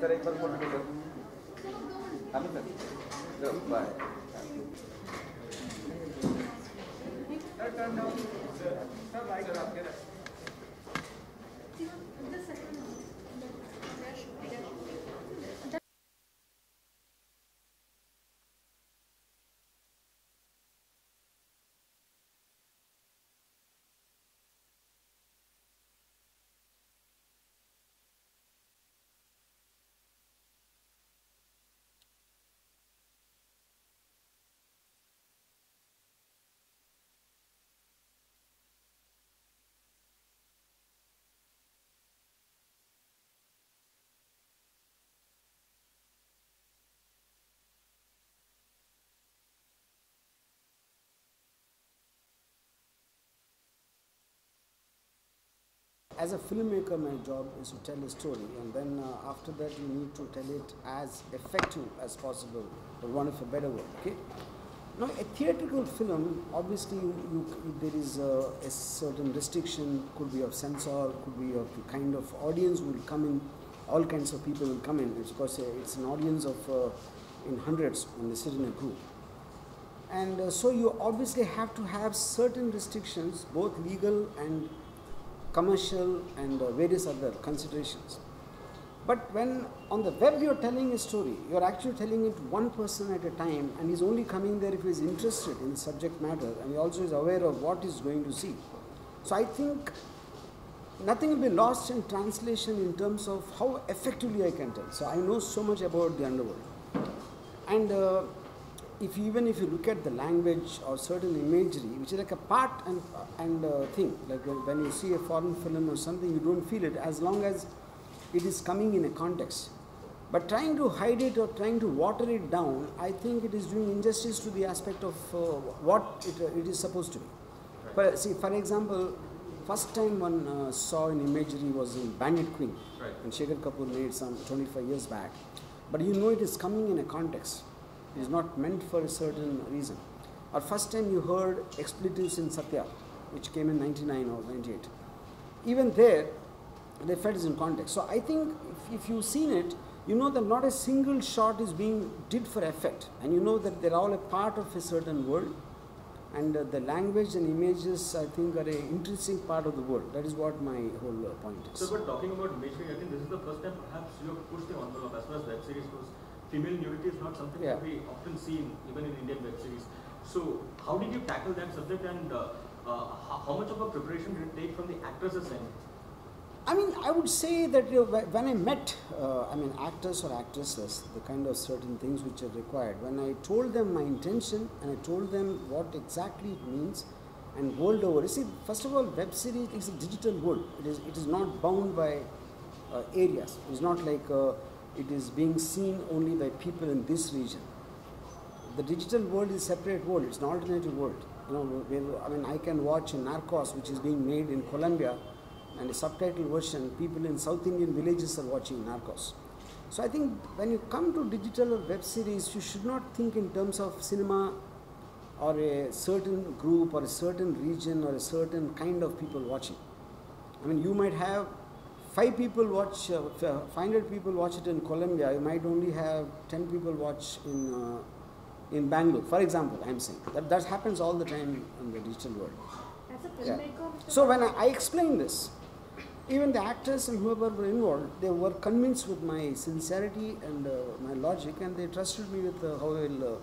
Sir एक बार photo लो हम sir bye sir turn down sir right आपके As a filmmaker, my job is to tell a story, and then after that you need to tell it as effective as possible, for want of a better word. Okay. Now, a theatrical film, obviously, there is a certain restriction. Could be of censor, could be of the kind of audience will come in. All kinds of people will come in. It's because it's an audience of in hundreds when they sit in a group. And so you obviously have to have certain restrictions, both legal and commercial and various other considerations. But when on the web you're telling a story, you're actually telling it one person at a time, and he's only coming there if he's interested in the subject matter, and he also is aware of what he's going to see. So I think nothing will be lost in translation in terms of how effectively I can tell. So I know so much about the underworld. And even if you look at the language or certain imagery, which is like a part and thing, like when you see a foreign film or something, you don't feel it as long as it is coming in a context. But trying to hide it or trying to water it down, I think it is doing injustice to the aspect of what it is supposed to be. Right. But see, for example, first time one saw an imagery was in Bandit Queen, right, and Shekhar Kapoor made some 25 years back. But you know it is coming in a context. It is not meant for a certain reason. Or first time you heard expletives in Satya, which came in 99 or 98. Even there, they felt it's in context. So I think if you've seen it, you know that not a single shot is being did for effect. And you know that they're all a part of a certain world. And the language and images, I think, are an intrinsic part of the world. That is what my whole point is. So, but talking about imagery, I think this is the first time perhaps you have pushed the envelope as far as web series goes. Female nudity is not something that we often see even in Indian web series. So, how did you tackle that subject, and how much of a preparation did it take from the actresses' end? I mean, I would say that when I met, actors or actresses, the kind of certain things which are required, when I told them my intention and I told them what exactly it means, and world over, you see, first of all, web series is a digital world. It is not bound by areas. It's not like it is being seen only by people in this region. The digital world is a separate world. It's an alternative world. You know, I can watch Narcos, which is being made in Colombia, and a subtitle version, people in South Indian villages are watching Narcos. So I think when you come to digital or web series, you should not think in terms of cinema or a certain group or a certain region or a certain kind of people watching. I mean, you might have 500 people watch it in Colombia, you might only have 10 people watch in Bangalore, for example. I'm saying that happens all the time in the digital world. As a filmmaker, so when I explain this, even the actors and whoever were involved, they were convinced with my sincerity and my logic, and they trusted me with how I will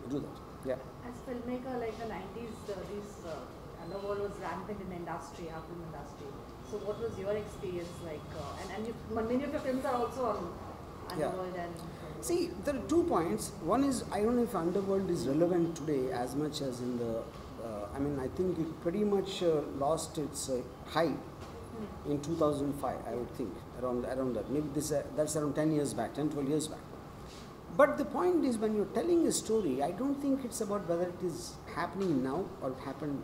do that. Yeah. As a filmmaker, like the 90s, this underworld was rampant in the industry, our film industry. So what was your experience like? And many of your films are also on underworld. Yeah. And see, there are 2 points. One is, I don't know if underworld is relevant today as much as in the. I think it pretty much lost its high in 2005, I would think, around that. Maybe that's around 10 years back, 10, 12 years back. But the point is, when you're telling a story, I don't think it's about whether it is happening now or it happened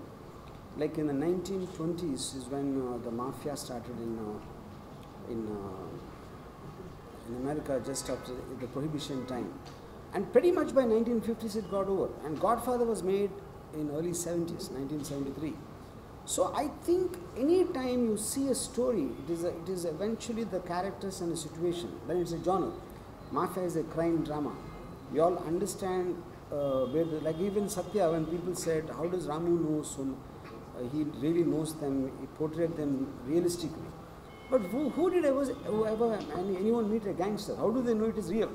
like in the 1920s is when the mafia started in America just after the prohibition time. And pretty much by 1950s it got over. And Godfather was made in early 70s, 1973. So I think any time you see a story, it is eventually the characters and the situation. Then it's a genre. Mafia is a crime drama. We all understand like even Satya, when people said, how does Ramu know so he really knows them, he portrayed them realistically. But who did ever anyone meet a gangster? How do they know it is real?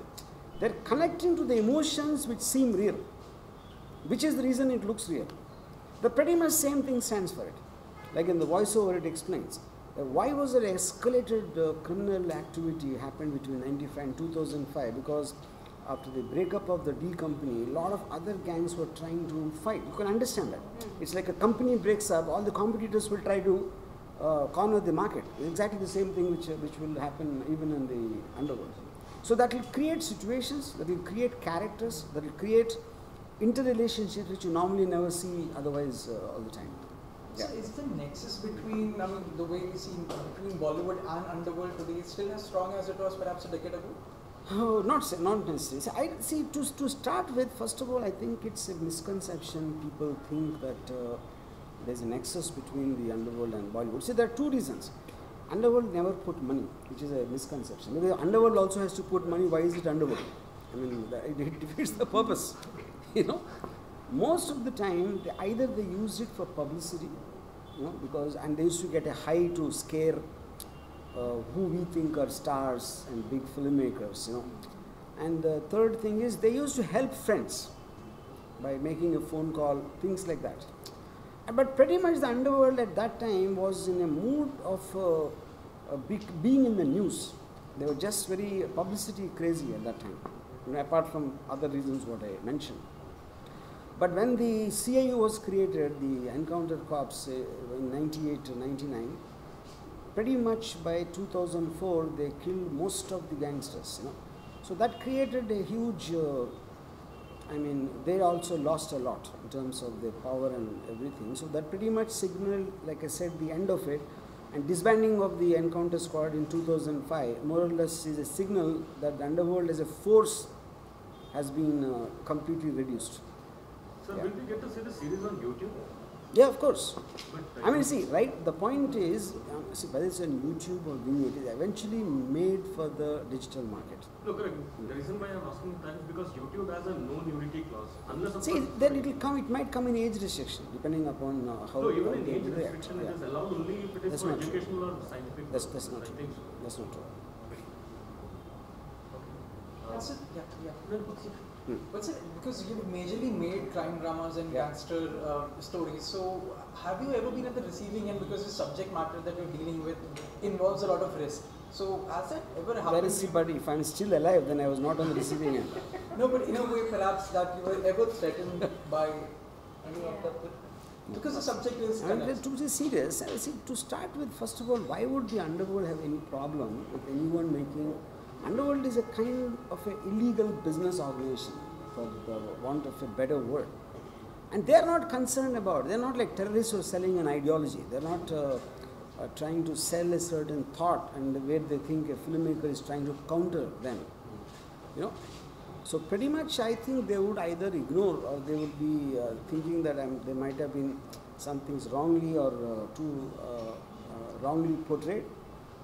They're connecting to the emotions which seem real, which is the reason it looks real. The pretty much same thing stands for it. Like in the voiceover, it explains why was there escalated criminal activity happened between 95 and 2005? Because after the breakup of the D company, a lot of other gangs were trying to fight. You can understand that. It's like a company breaks up, all the competitors will try to corner the market. It's exactly the same thing which will happen even in the underworld. So that will create situations, that will create characters, that will create interrelationships which you normally never see otherwise all the time. So is the nexus between, the way we see between Bollywood and underworld today still as strong as it was perhaps a decade ago? Oh, not necessarily. I see. To start with, first of all, I think it's a misconception. People think that there's a nexus between the underworld and Bollywood. See, there are two reasons. Underworld never put money, which is a misconception. Because underworld also has to put money. Why is it underworld? I mean, it defeats the purpose. Most of the time, either they use it for publicity, and they used to get a high to scare who we think are stars and big filmmakers, And the third thing is they used to help friends by making a phone call, things like that. But pretty much the underworld at that time was in a mood of being in the news. They were just very publicity crazy at that time, apart from other reasons what I mentioned. But when the CIU was created, the Encounter Corps in 98 to 99, pretty much by 2004, they killed most of the gangsters, So that created a huge, they also lost a lot in terms of their power and everything. So that pretty much signaled, like I said, the end of it. And disbanding of the Encounter Squad in 2005, more or less is a signal that the underworld as a force has been completely reduced. So will we get to see the series on YouTube? Yeah, of course. The point is, whether it's on YouTube or Vimeo, it is eventually made for the digital market. No, correct. The reason why I'm asking that is because YouTube has a no nudity clause. Unless then it might come in age restriction, depending upon how. No, even in age restriction, it is allowed only if it is for educational or scientific. That's not true. That's not true. But sir, because you've majorly made crime dramas and gangster stories, so have you ever been at the receiving end, because the subject matter that you're dealing with involves a lot of risk? So has that ever happened? But if I'm still alive, then I was not on the receiving end. No, but in a way perhaps that you were ever threatened by any of that? Because the subject is to be serious, to start with, first of all, why would the underworld have any problem with anyone making... Underworld is a kind of an illegal business organization, for the want of a better word. And they are not concerned about, they are not like terrorists who are selling an ideology. They are not trying to sell a certain thought and where they think a filmmaker is trying to counter them. So pretty much I think they would either ignore or they would be thinking that there might have been some things wrongly or too wrongly portrayed.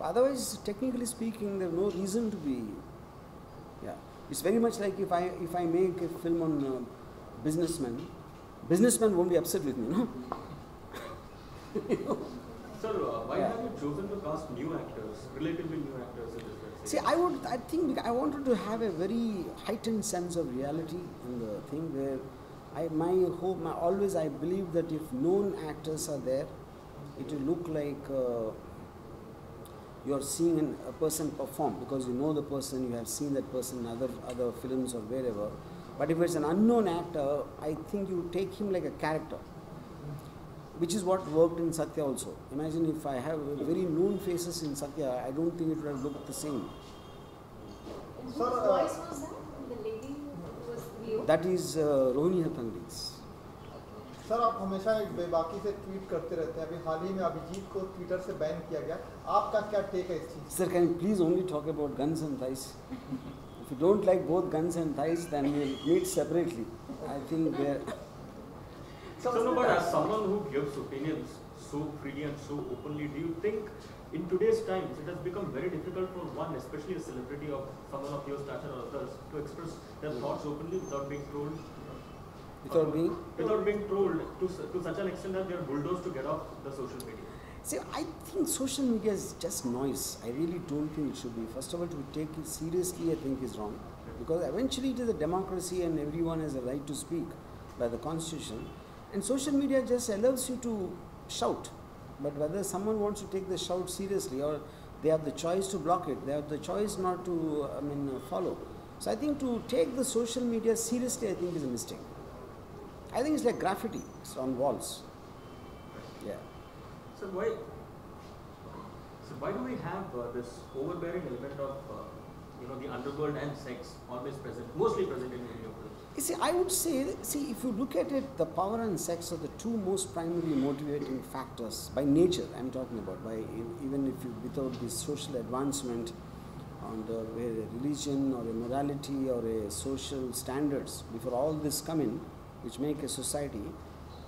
Otherwise, technically speaking, there's no reason to be. Yeah, it's very much like if I make a film on businessmen won't be upset with me, Sir, why have you chosen to cast new actors, relatively new actors in this? See, I think I wanted to have a very heightened sense of reality in the thing where I believe that if known actors are there, it will look like. You are seeing a person perform because you know the person, you have seen that person in other films or wherever. But if it's an unknown actor, I think you take him like a character, which is what worked in Satya also. Imagine if I have very known faces in Satya, I don't think it would have looked the same. Whose voice was that? The lady? That is Rohini Hatangri's. Sir आप हमेशा एक बेबाकी से tweet करते रहते हैं, अभी हाल ही में अभिजीत को ट्विटर से बैन किया गया, आपका क्या टेक है इस चीज़? Sir, can you please only talk about guns and thighs? If you don't like both guns and thighs, then we'll meet separately. I think we're... So, no, but as someone who gives opinions so freely and so openly, do you think in today's times it has become very difficult for one, especially a celebrity of someone of your stature or others, to express their thoughts openly without being trolled? Without being? Without being trolled to such an extent that they are bulldozed to get off the social media. See, I think social media is just noise. I really don't think it should be. First of all, to take it seriously, I think is wrong. Because eventually it is a democracy and everyone has a right to speak by the constitution. And social media just allows you to shout. But whether someone wants to take the shout seriously or they have the choice to block it, they have the choice not to, follow. So I think to take the social media seriously, I think is a mistake. I think it's like graffiti, it's on walls. Yeah. So why do we have this overbearing element of the underworld and sex always present, mostly present in your films? You see, I would say, if you look at it, the power and sex are the two most primary motivating factors by nature. I'm talking about even if you without this social advancement on the religion or a morality or a social standards, before all this come in, which make a society,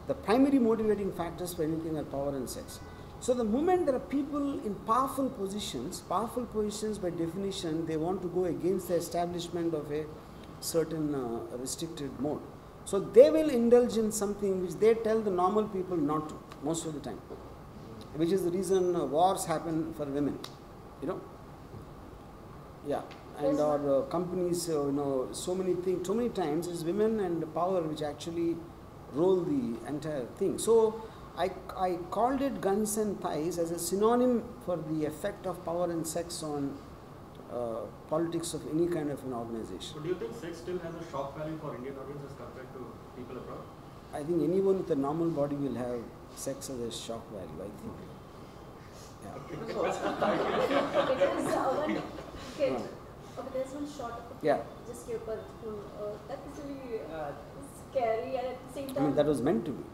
the primary motivating factors for anything are power and sex. So the moment there are people in powerful positions by definition, they want to go against the establishment of a certain restricted mode. So they will indulge in something which they tell the normal people not to, most of the time. Which is the reason wars happen for women, Yeah. And our companies, so many things, so many times it's women and power which actually roll the entire thing. So I called it guns and thighs as a synonym for the effect of power and sex on politics of any kind of an organization. So do you think sex still has a shock value for Indian audiences compared to people abroad? I think anyone with a normal body will have sex as a shock value, I think. Yeah. Okay, there's one shot of a just your that is really scary and at the same time. I mean, that was meant to be.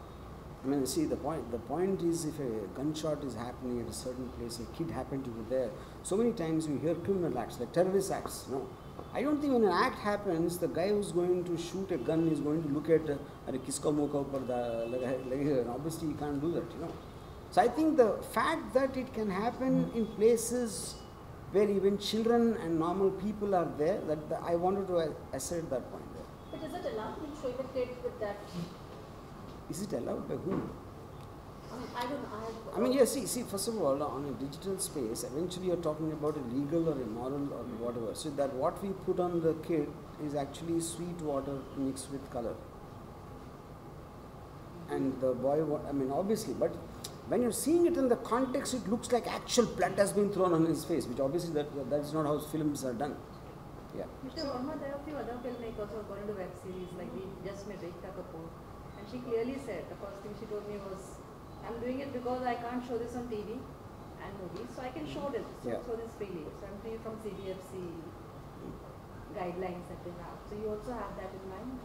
I mean, see, the point is if a gunshot is happening at a certain place, a kid happened to be there. So many times we hear criminal acts, like terrorist acts. No, I don't think when an act happens, the guy who's going to shoot a gun is going to look at kisko muka upar da, obviously he can't do that, So I think the fact that it can happen in places where even children and normal people are there, I wanted to assert that point there. But is it allowed to show a kid with that? Is it allowed by whom? I don't know. I mean, yes, see, first of all, on a digital space, eventually you're talking about a legal or a moral or whatever. So that what we put on the kid is actually sweet water mixed with color. And the boy, obviously, but when you're seeing it in the context, it looks like actual blood has been thrown on his face, which obviously that is not how films are done. Yeah. Mr. Varma, there are a few other filmmakers who have gone into web series, like we just met Ekta Kapoor, and she clearly said, the first thing she told me was, I'm doing it because I can't show this on TV and movies, so I can show this freely. So I'm free from CBFC guidelines that they have. So you also have that in mind?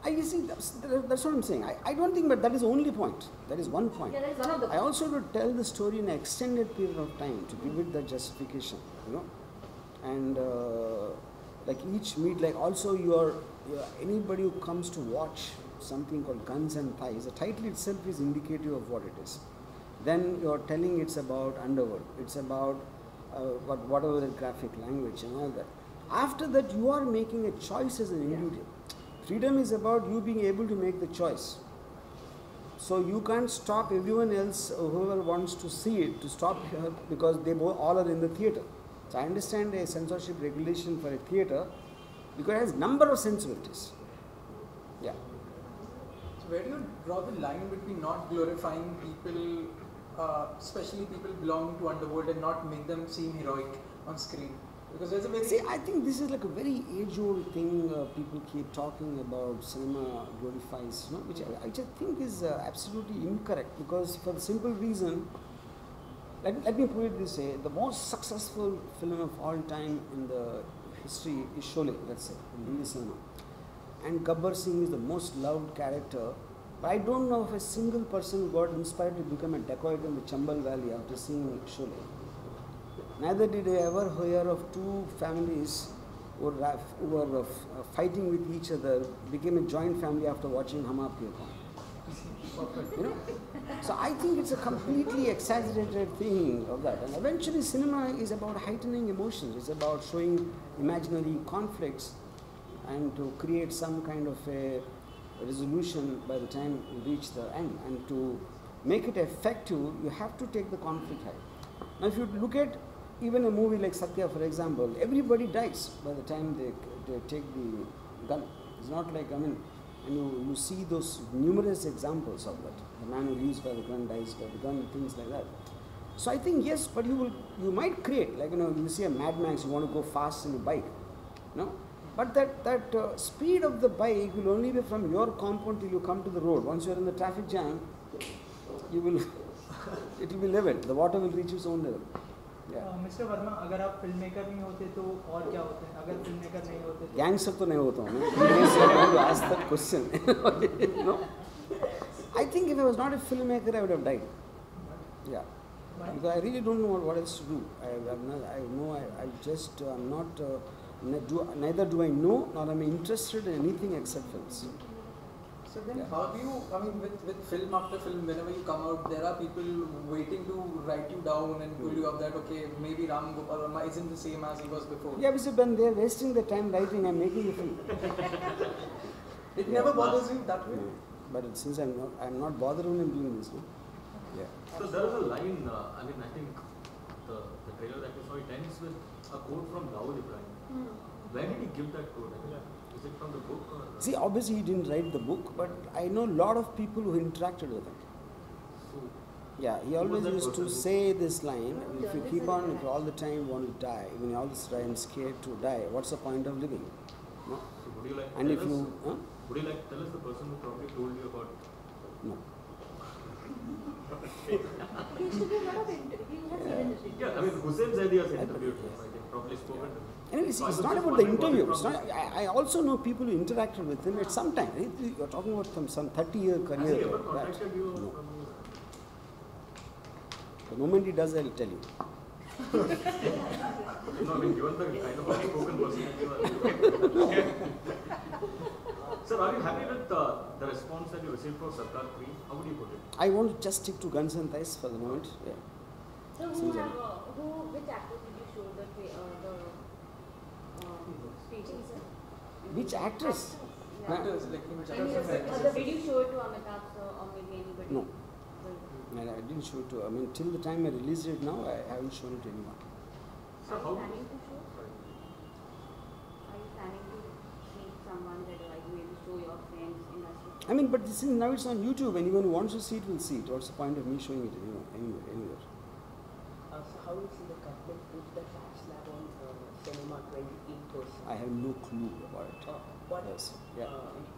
You see, that's what I'm saying. I don't think, but that is the only point. That is one point. Yeah, that is one of the I also would tell the story in an extended period of time to give it the justification, And like each meet, like also anybody who comes to watch something called Guns and Thighs, the title itself is indicative of what it is. Then you're telling it's about underworld, it's about whatever the graphic language and all that. After that, you are making a choice as an individual. Freedom is about you being able to make the choice. So you can't stop everyone else, whoever wants to see it, to stop here because they all are in the theatre. So I understand a censorship regulation for a theatre because it has number of sensibilities. Yeah. So where do you draw the line between not glorifying people, especially people belonging to underworld, and not make them seem heroic on screen? Because there's a very... See, I think this is like a very age-old thing people keep talking about, cinema glorifies, which I just think is absolutely incorrect, because for the simple reason, let me put it this way, the most successful film of all time in the history is Sholay, let's say, in Hindi cinema. and Gabbar Singh is the most loved character. But I don't know of a single person who got inspired to become a dacoit in the Chambal Valley after seeing Sholay. Neither did I ever hear of two families who were fighting with each other, became a joint family after watching Hum Aapke Kaun. You know? So I think it's a completely exaggerated thing of that. And eventually cinema is about heightening emotions. It's about showing imaginary conflicts and to create some kind of a resolution by the time you reach the end. And to make it effective, you have to take the conflict high. Now if you look at even a movie like Satya, for example, everybody dies by the time they take the gun. It's not like, I mean, and you see those numerous examples of that. The man who lives by the gun dies by the gun, things like that. So I think yes, but you might create, like, you see a Mad Max, you want to go fast in a bike, but that speed of the bike will only be from your compound till you come to the road. Once you are in the traffic jam, it will be level. The water will reach its own level. Mister Verma, अगर आप film maker नहीं होते तो और क्या होते हैं? अगर फिल्म मेकर नहीं होते तो गैंगस्टर तो नहीं होता हूँ. Ask that question. I think if I was not a filmmaker, I would have died. Yeah, because I really don't know what else to do. Neither do I know, nor am I interested in anything except films. So then how do you, I mean, with film after film, whenever you come out, there are people waiting to write you down and pull you up that, okay, maybe Gopal Varma isn't the same as he was before. Yeah, because when they are wasting their time writing, I'm making a film. It never bothers you that way? But since I'm not bothered when I'm doing this. Yeah. So there is a line, I think the trailer that we saw, it ends with a quote from Dawood Ibrahim. Where did he give that quote? Is it from the book? Or? See, obviously he didn't write the book, but I know a lot of people who interacted with him. So, yeah, he always used to say this line, if you keep on, if you all the time want to die, when you all this time scared to die, what's the point of living? No? So would you like and to if tell you, us, would you like to tell us the person who probably told you about? No. He used to do a lot of interviews. Yeah, I mean, Hussein Zaidi has interviewed him, I think, probably spoken to him. Anyways, it's not about the interview. I also know people who interacted with him at some time. You're talking about some 30-year career. Has he ever contacted you? No. From you? The moment he does, I'll tell you. No, I mean, given the kind of unspoken personality you are. Sir, are you happy with the response that you received for Sarkar 3? How would you put it? I want to just stick to guns and thighs for the moment. Yeah. So which actors did you show the speeches? Which actress? Yeah. Actors, like Did you show it to Amitabh sir or maybe anybody? No. I didn't show it to. I mean, till the time I released it now, I haven't shown it to anyone. So Are how? you planning to show? Are you planning to meet someone that you will show your friends industry? I mean, but this is now it's on YouTube. Anyone who wants to see it will see it. What's the point of me showing it anywhere? So how do you see the government put the tax slab on cinema 28%? I have no clue about it. What Yes. Yeah.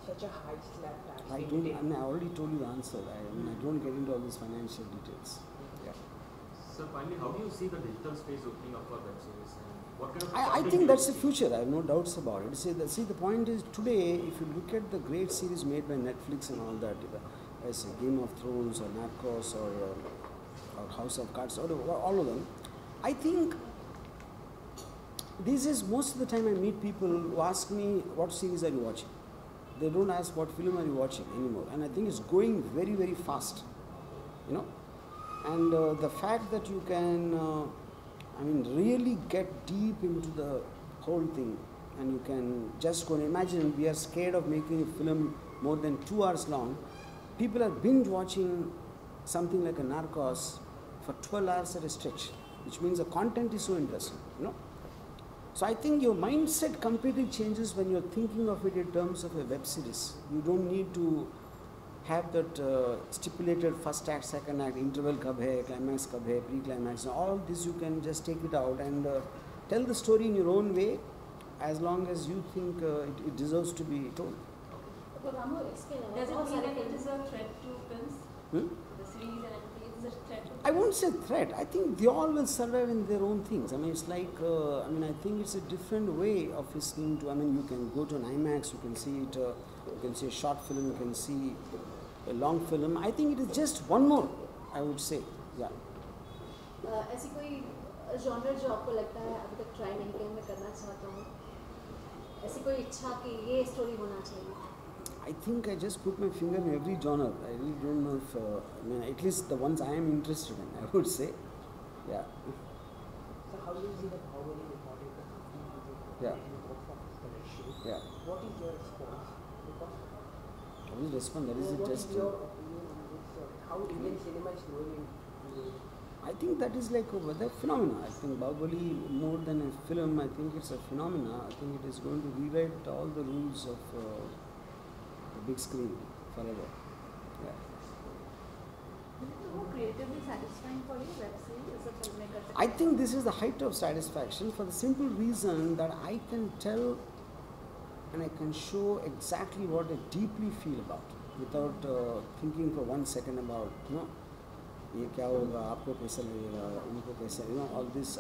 Such a high slab tax? I don't. I mean, I already told you the answer. I don't get into all these financial details. Yeah. So finally, how do you see the digital space opening up for web series? And what kind of I content think do that's you the see? future. I have no doubts about it. See, the point is today, if you look at the great series made by Netflix and all that, as Game of Thrones or Narcos or House of Cards, or all of them, I think these days most of the time I meet people who ask me, what series are you watching? They don't ask what film are you watching anymore. And I think it's going very, very fast, And the fact that you can, really get deep into the whole thing, and you can just go and imagine, we are scared of making a film more than 2 hours long. People are binge watching something like a Narcos for 12 hours at a stretch, which means the content is so interesting, So I think your mindset completely changes when you're thinking of it in terms of a web series. You don't need to have that stipulated first act, second act, interval kab hai, climax kab hai, pre-climax. All this you can just take it out and tell the story in your own way, as long as you think it deserves to be told. Does it mean that it is a threat to films? The series and everything, is it a threat? I won't say threat. I think they all will survive in their own things. I mean, it's like, I think it's a different way of listening to, you can go to an IMAX, you can see it, you can see a short film, you can see a long film. I think it is just one more, I would say, yeah. ऐसी कोई genre जो आपको लगता है अभी तक try नहीं किया मैं करना चाहता हूँ ऐसी कोई इच्छा कि ये story होना चाहिए I think I just put my finger in every genre. I really don't know if, at least the ones I am interested in, I would say. Yeah. So how do you see the Bahubali recording the 50 Yeah. box office collection? Yeah. What is your response? Because How is respond? That is it what just. is your opinion on this? How Indian cinema is growing in I think that is like a phenomena. I think Bahubali, more than a film, I think it's a phenomena. I think it is going to rewrite all the rules of the big screen forever. Yeah. Is it more creatively satisfying for you, web series, as a filmmaker? I think this is the height of satisfaction for the simple reason that I can tell and I can show exactly what I deeply feel about without thinking for 1 second about, ये क्या होगा, आपको कैसा लगेगा, उनको कैसा, all this.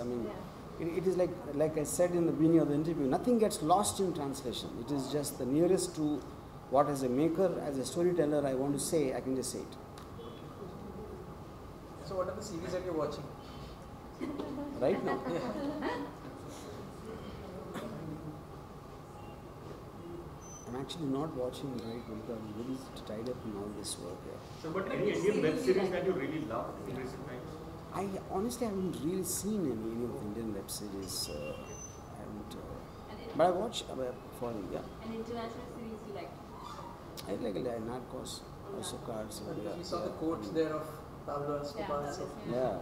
It is like I said in the beginning of the interview, nothing gets lost in translation. It is just the nearest to what as a maker, as a storyteller I want to say, I can just say it. So what are the series that you're watching? Right now? I'm actually not watching right now because I'm really tied up in all this work. Yeah. So, but any Indian web series that you really love in recent times? I honestly haven't really seen any of the Indian web series. I haven't, but I watch foreign, yeah. An international series you like? I like Narcos, House of Cards. We saw the quotes there of Pablo Escobar. Yeah.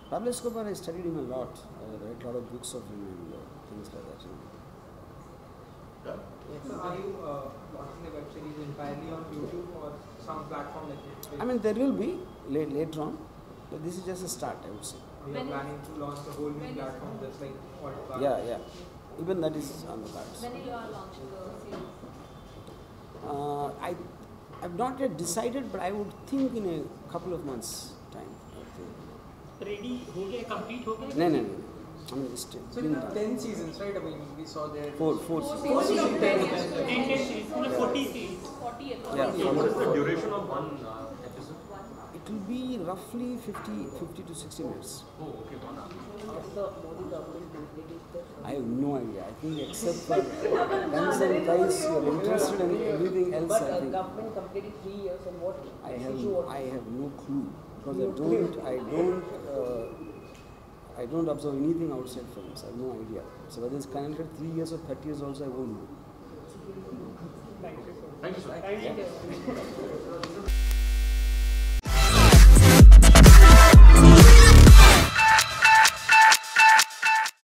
Pablo Escobar, I studied him a lot. I read a lot of books of him and things like that. So are you launching the web series entirely on YouTube or some platform like this? There will be later on, but this is just a start, I would say. Are you planning to launch a whole new platform just like all Yeah. Even that is on the cards. When you are launching the series? I've not yet decided, but I would think in a couple of months' time. Ready? Complete? No. It's still. So 10 seasons, right? We saw there. Four seasons. 40 seasons. 40 episodes. Yeah. So, what is the duration of one episode? It will be roughly 50 to 60 minutes. Oh, okay, 1 hour. Has the Modi government completed the I have no idea. I think except for guns and price, you're interested in everything else. But I think government completed 3 years and what I issue have no clue because I don't observe anything outside films. I have no idea. So whether it's connected 3 years or 30 years also, I won't know. Thank you, sir. Thank you.